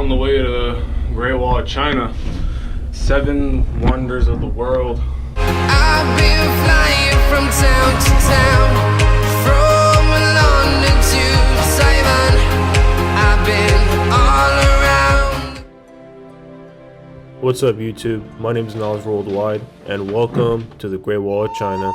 on the way to the Great Wall of China. 7 wonders of the world. I've been flying from town to town, from London to Taiwan. I've been all around. What's up YouTube? My name is Nasworldwide and welcome to the Great Wall of China.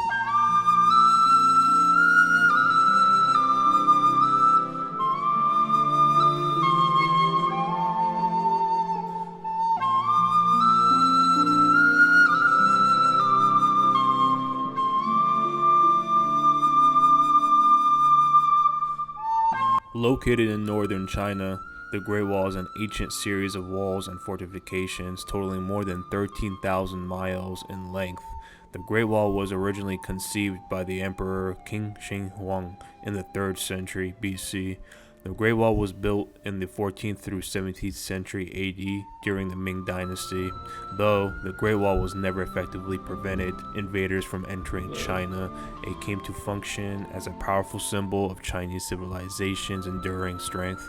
Located in northern China, the Great Wall is an ancient series of walls and fortifications totaling more than 13,000 miles in length. The Great Wall was originally conceived by the Emperor King Shi Huang in the 3rd century BC. The Great Wall was built in the 14th through 17th century AD during the Ming Dynasty. Though the Great Wall was never effectively prevented invaders from entering China, it came to function as a powerful symbol of Chinese civilization's enduring strength.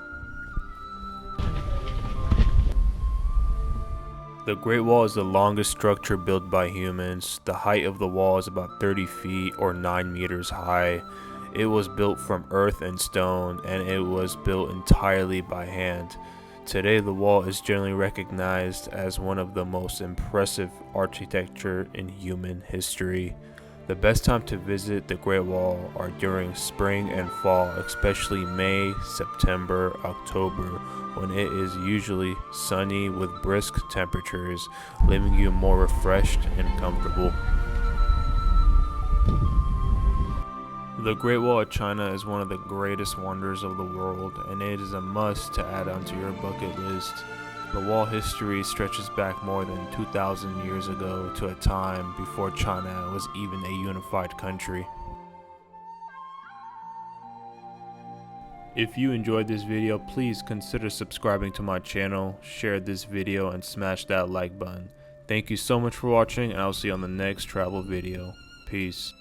The Great Wall is the longest structure built by humans. The height of the wall is about 30 feet or 9 meters high. It was built from earth and stone, and it was built entirely by hand. Today, the wall is generally recognized as one of the most impressive architecture in human history. The best time to visit the Great Wall are during spring and fall, especially May, September, October, when it is usually sunny with brisk temperatures, leaving you more refreshed and comfortable. The Great Wall of China is one of the greatest wonders of the world, and it is a must to add onto your bucket list. The wall history stretches back more than 2,000 years ago to a time before China was even a unified country. If you enjoyed this video, please consider subscribing to my channel, share this video, and smash that like button. Thank you so much for watching, and I'll see you on the next travel video. Peace.